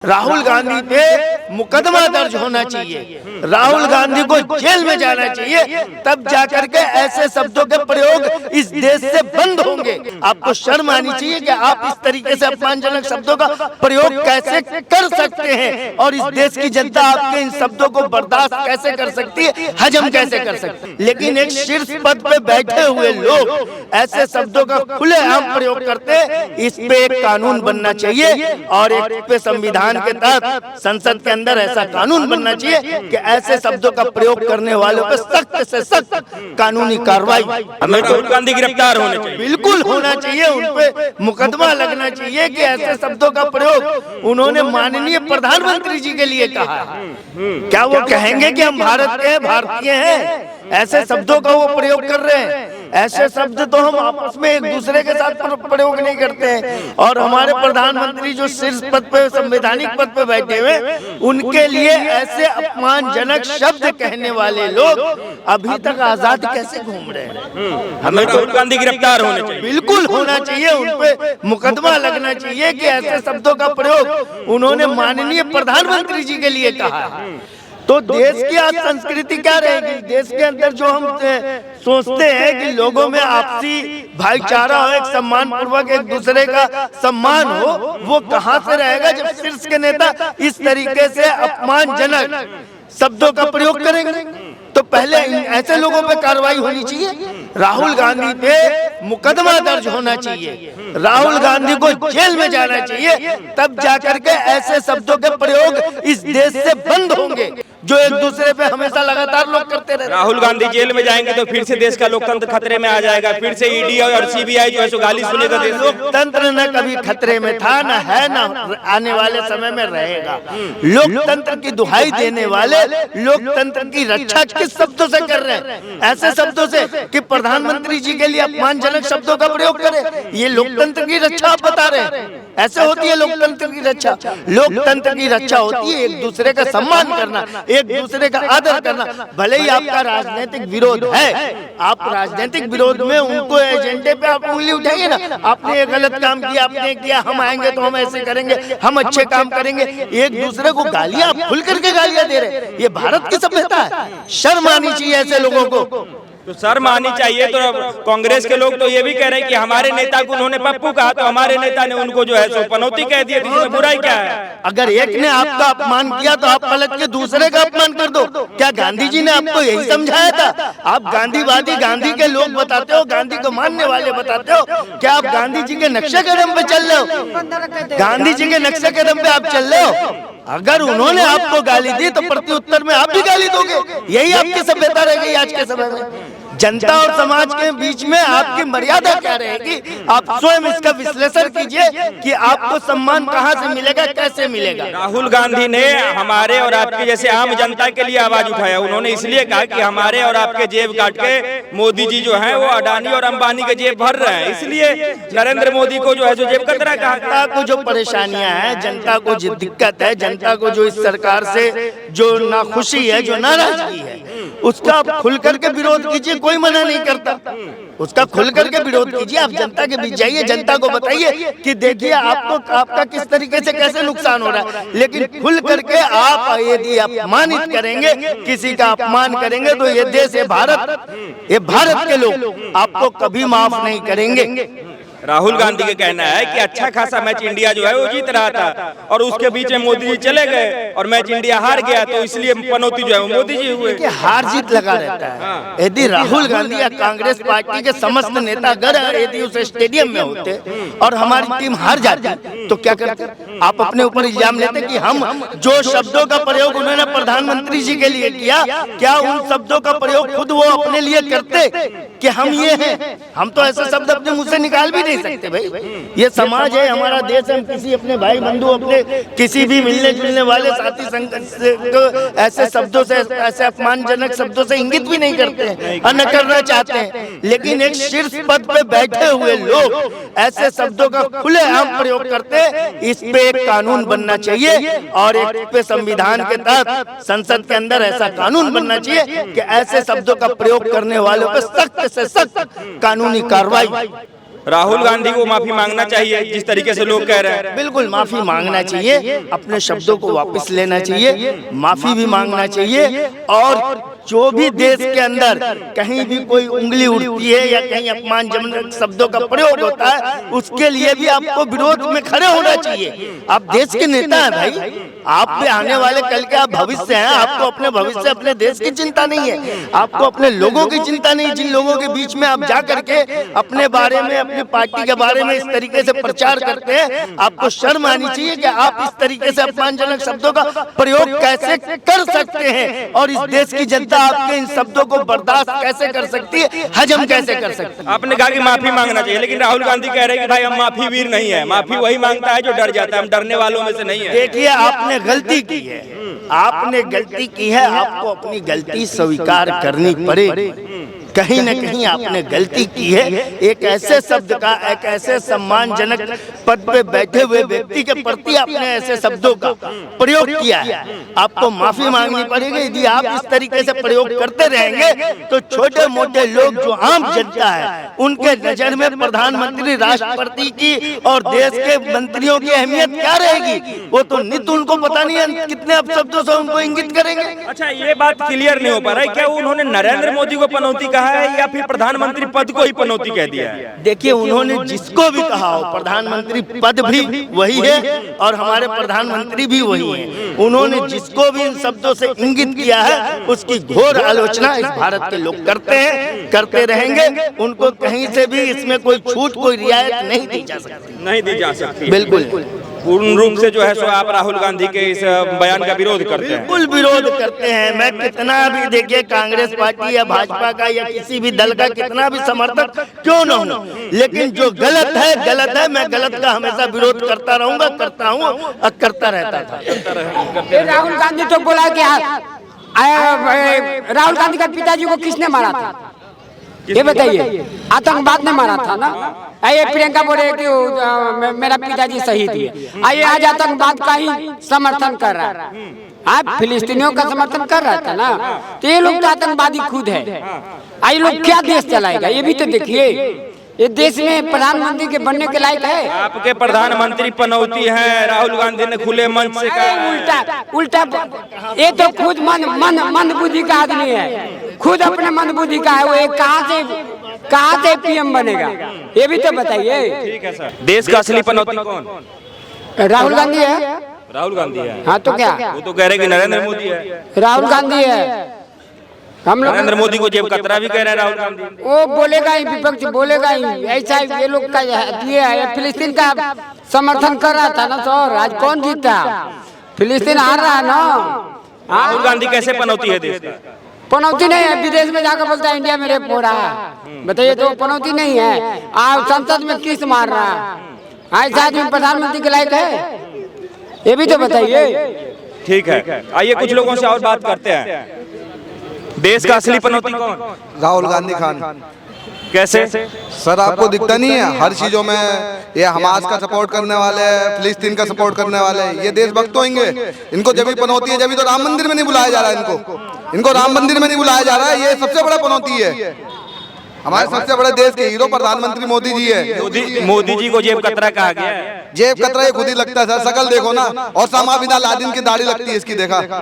राहुल गांधी पे मुकदमा दर्ज होना चाहिए, राहुल गांधी को जेल में जाना चाहिए, तब जाकर के ऐसे शब्दों के प्रयोग इस देश से बंद होंगे। आपको शर्म आनी चाहिए कि आप इस तरीके से अपमानजनक शब्दों का प्रयोग कैसे कर सकते हैं और इस देश की जनता आपके इन शब्दों को बर्दाश्त कैसे कर सकती है, हजम कैसे कर सकती है। लेकिन एक शीर्ष पद पे बैठे हुए लोग ऐसे शब्दों का खुलेआम प्रयोग करते हैं। इस पे एक कानून बनना चाहिए और एक पे संविधान के तहत संसद के अंदर ऐसा कानून बनना चाहिए कि ऐसे शब्दों का प्रयोग करने वालों पर सख्त से सख्त कानूनी कार्रवाई। हमें राहुल गांधी गिरफ्तार होने चाहिए, बिल्कुल होना चाहिए, उन पे मुकदमा लगना चाहिए कि ऐसे शब्दों का प्रयोग उन्होंने माननीय प्रधानमंत्री जी के लिए कहा है। क्या वो कहेंगे कि हम भारत के भारतीय हैं? ऐसे शब्दों का वो प्रयोग कर रहे हैं। ऐसे शब्द तो हम आपस में एक दूसरे के साथ प्रयोग नहीं करते हैं। और हमारे प्रधानमंत्री जो शीर्ष पद पे संवैधानिक पद पे बैठे हुए, उनके लिए ऐसे अपमानजनक शब्द कहने वाले लोग अभी तक आजाद कैसे घूम रहे हैं? हमें राहुल गांधी गिरफ्तार होने चाहिए, बिल्कुल होना चाहिए, उन पे मुकदमा लगना चाहिए कि ऐसे शब्दों का प्रयोग उन्होंने माननीय प्रधानमंत्री जी के लिए कहा है। तो देश की आज संस्कृति क्या रहेगी? देश के अंदर जो हम सोचते हैं कि लोगों में आपसी भाईचारा हो, एक सम्मान पूर्वक एक दूसरे का सम्मान हो, वो कहाँ से रहेगा जब शीर्ष के नेता इस तरीके से अपमानजनक शब्दों का प्रयोग करेंगे? तो पहले ऐसे लोगों पे कार्रवाई होनी चाहिए, राहुल गांधी पे मुकदमा दर्ज होना चाहिए, राहुल गांधी को जेल में जाना चाहिए, तब जाकर के ऐसे शब्दों के प्रयोग इस देश से बंद होंगे जो एक दूसरे पे हमेशा लगातार लोग करते रहे। राहुल गांधी जेल में जाएंगे तो फिर से देश का लोकतंत्र खतरे में आ जाएगा, फिर से ईडी और सीबीआई जो है सो गाली सुनेगा। लोकतंत्र न कभी खतरे में था, न है, न आने वाले समय में रहेगा। लोकतंत्र की दुहाई देने वाले लोकतंत्र की रक्षा किस शब्दों से कर रहे हैं? ऐसे शब्दों से कि प्रधानमंत्री जी के लिए अपमानजनक शब्दों का प्रयोग करें। ये लोकतंत्र की रक्षा आप बता रहे हैं? ऐसे होती है लोकतंत्र की रक्षा? लोकतंत्र की रक्षा होती है एक दूसरे का सम्मान करना, एक दूसरे का आदर करना। भले ही आपका राजनीतिक विरोध है, आप राजनीतिक विरोध में उनको एजेंडे पे आप उंगली उठाइए ना, आपने ये गलत काम किया, आपने किया, हम आएंगे तो हम ऐसे करेंगे, हम अच्छे काम करेंगे। एक दूसरे को गालियां, आप खुल करके गालियां दे रहे हैं। ये भारत की सभ्यता है? शर्म आनी चाहिए ऐसे लोगों को। तो शर्म आनी चाहिए। तो कांग्रेस के लोग तो ये भी कह रहे हैं कि हमारे नेता को उन्होंने पप्पू कहा तो हमारे नेता ने उनको जो है सो पनौती कह दिया, तो इसमें बुराई क्या है? अगर एक ने आपका अपमान किया तो आप पलट के दूसरे का अपमान कर दो। क्या गांधी जी ने आपको यही समझाया था? आप गांधीवादी, गांधी के लोग बताते हो, गांधी को मानने वाले बताते हो, क्या आप गांधी जी के नक्शे कदम पे चल रहे हो? गांधी जी के नक्शे कदम पे आप चल रहे हो? अगर उन्होंने आपको गाली दी तो प्रति उत्तर में आप भी गाली दोगे। यही आपकी सभ्यता रह गई आज के समय में। जनता और समाज के बीच में आपकी मर्यादा क्या रहेगी? आप स्वयं इसका विश्लेषण कीजिए कि आपको सम्मान कहां से मिलेगा, कैसे मिलेगा। राहुल गांधी ने हमारे और आपके जैसे आम जनता के लिए आवाज उठाया। उन्होंने इसलिए कहा कि हमारे और आपके जेब काट के मोदी जी जो है वो अडानी और अंबानी के जेब भर रहे हैं, इसलिए नरेंद्र मोदी को जो है जो जेब कतरा कहा। जनता को जो परेशानियां हैं, जनता को जो दिक्कत है, जनता को जो इस सरकार से जो नाखुशी है, जो नाराजगी है, उसका आप खुल करके विरोध कीजिए, कोई मना नहीं करता। उसका खुल करके विरोध कीजिए, आप जनता के बीच जाइए, जनता को बताइए कि देखिए आपको आपका किस तरीके से कैसे नुकसान हो रहा है। लेकिन खुल करके आप यदि अपमानित करेंगे, किसी का अपमान करेंगे, तो ये देश, ये भारत के लोग आपको कभी माफ नहीं करेंगे। राहुल गांधी का कहना है कि अच्छा खासा मैच इंडिया जो है वो जीत रहा था और उसके बीच में मोदी जी चले गए और मैच इंडिया हार गया, तो इसलिए पनौती जो है वो मोदी जी हुए। हार जीत लगा रहता है। यदि राहुल गांधी या कांग्रेस पार्टी के समस्त नेतागण यदि उस स्टेडियम में होते और हमारी टीम हार जाती तो क्या करते? आप अपने ऊपर इल्जाम लेते कि हम जो शब्दों का प्रयोग उन्होंने प्रधानमंत्री जी के लिए किया, क्या उन शब्दों का प्रयोग खुद वो अपने लिए करते कि हम ये हैं? हम तो ऐसे शब्द अपने मुंह से निकाल भी नहीं सकते भाई। ये समाज है, हमारा देश है। हम किसी अपने भाई बंधु, अपने किसी भी मिलने जुलने वाले साथी को ऐसे शब्दों से, ऐसे अपमानजनक शब्दों से इंगित भी नहीं करते हैं और न करना चाहते हैं। लेकिन एक शीर्ष पद पे बैठे हुए लोग ऐसे शब्दों का खुलेआम प्रयोग करते हैं। इस पे एक कानून बनना चाहिए और एक पे संविधान के तहत संसद के अंदर ऐसा कानून बनना चाहिए कि ऐसे शब्दों का प्रयोग करने वालों पर सख्त से सख्त कानूनी कार्रवाई। राहुल गांधी को माफी मांगना चाहिए जिस तरीके से लोग कह रहे हैं। बिल्कुल माफी मांगना चाहिए, अपने शब्दों को वापस लेना चाहिए, माफी भी मांगना चाहिए। और जो भी देश के अंदर कहीं भी कोई उंगली उठती है या कहीं अपमानजनक शब्दों का प्रयोग होता है, उसके लिए भी आपको विरोध में खड़े होना चाहिए। आप देश के नेता हैं भाई, आप भी आने वाले कल के आप भविष्य हैं। आपको अपने भविष्य, अपने देश की चिंता नहीं है, आपको अपने लोगों की चिंता नहीं। जिन लोगों के बीच में आप जा करके अपने बारे में, अपनी पार्टी के बारे में इस तरीके से प्रचार करते हैं, आपको शर्म आनी चाहिए कि आप इस तरीके से अपमानजनक शब्दों का प्रयोग कैसे कर सकते हैं और इस देश की जनता आपके इन शब्दों को बर्दाश्त कैसे कर सकती है, हजम कैसे कर सकती है। आपने कहा कि माफी मांगना चाहिए, लेकिन राहुल गांधी कह रहे हैं कि भाई हम माफी वीर नहीं है, माफी वही मांगता है जो डर जाता है, हम डरने वालों में से नहीं है। देखिए आपने गलती की है, आपने गलती की है, आपको अपनी गलती स्वीकार करनी पड़ेगी। कहीं न कहीं आपने गलती की है। एक ऐसे शब्द का, एक ऐसे सम्मानजनक पद पे बैठे हुए व्यक्ति के प्रति आपने ऐसे शब्दों का प्रयोग किया है, आपको माफी मांगनी पड़ेगी। यदि आप इस तरीके से प्रयोग करते रहेंगे तो छोटे मोटे लोग जो आम जनता है उनके नजर में प्रधानमंत्री, राष्ट्रपति की और देश के मंत्रियों की अहमियत क्या रहेगी, वो तो नित्य उनको पता नहीं है कितने अपशब्दों से उनको इंगित करेंगे। अच्छा, ये बात क्लियर नहीं हो पा रहा है, क्या उन्होंने नरेंद्र मोदी को पनौती कहा है या फिर प्रधानमंत्री पद को ही पनौती कह दिया है? देखिए उन्होंने जिसको भी कहा हो, प्रधानमंत्री पद भी वही है और हमारे प्रधानमंत्री भी वही हैं। उन्होंने जिसको भी इन शब्दों से इंगित किया है उसकी घोर आलोचना इस भारत के लोग करते हैं, करते रहेंगे। उनको कहीं से भी इसमें कोई छूट, कोई रियायत नहीं दी जा सकती, नहीं दी जा सकती। बिल्कुल पूर्ण रूप से जो है सो आप राहुल गांधी के इस बयान का विरोध करते हैं? बिल्कुल विरोध करते हैं। मैं कितना भी, देखिए कांग्रेस पार्टी या भाजपा का या किसी भी दल का कितना भी समर्थक क्यों न हो, लेकिन जो गलत है गलत है। मैं गलत का हमेशा विरोध करता रहूंगा, करता हूँ और करता रहता था। राहुल गांधी तो बोला कि राहुल गांधी का पिताजी को किसने मारा था, ये बताइए? आतंकवाद ने मारा था ना। आइए प्रियंका बोले कि मेरा पिताजी शहीद है, आइए आज आतंकवाद का ही समर्थन कर रहा है। आप फिलिस्तीनियों का समर्थन कर रहा था ना, तो ये लोग तो आतंकवादी खुद है। आइए लोग क्या देश चलाएगा, ये भी तो देखिए। ये देश में प्रधानमंत्री के बनने के लायक है? आपके प्रधानमंत्री पनौती हैं, राहुल गांधी ने खुले मंच से कहा। उल्टा उल्टा, ये तो खुद मंद बुद्धि का आदमी है, खुद अपने मंद बुद्धि का है। वो एक कहाँ से पीएम बनेगा, ये भी तो बताइए। ठीक है सर, देश का असली पनौती कौन? राहुल गांधी है। राहुल गांधी है? हाँ तो क्या, वो तो कह रहे कि नरेंद्र मोदी है। राहुल गांधी है। हम लोग नरेंद्र मोदी को जेब कतरा भी कह रहे हैं राहुल गांधी। वो बोलेगा ही, विपक्ष बोलेगा ही। ऐसा ये लोग का ये है, फिलिस्तीन का समर्थन कर रहा था ना सर, आज कौन जीता? फिलिस्तीन हार रहा है ना। राहुल गांधी कैसे पनौती है देश का? पनौती नहीं है, विदेश में जाकर बोलता है इंडिया में रेप हो रहा है। बताइए, तो पनौती नहीं है। आप संसद में किस मार रहा है, ऐसा आदमी प्रधानमंत्री के लायक है? ये भी तो बताइए। ठीक है, आइए कुछ लोगों से और बात करते हैं। देश का असली पनौती कौन? राहुल गांधी खान। कैसे? सर आपको दिखता नहीं है हर चीजों में ये हमास का सपोर्ट करने वाले, फिलिस्तीन का सपोर्ट करने वाले, ये देशभक्त होंगे। इनको जब भी पनौती है, जब भी तो राम मंदिर में नहीं बुलाया जा रहा है, इनको राम मंदिर में नहीं बुलाया जा रहा है। ये सबसे बड़ा पनौती है। हमारे सबसे बड़े देश के हीरो प्रधानमंत्री मोदी जी है। मोदी जी को जेब कतरा कहा गया है। जेब कतरा ये खुद ही लगता है सर, शकल देखो ना। और सामा बिन लादेन की दाढ़ी लगती है इसकी, देखा?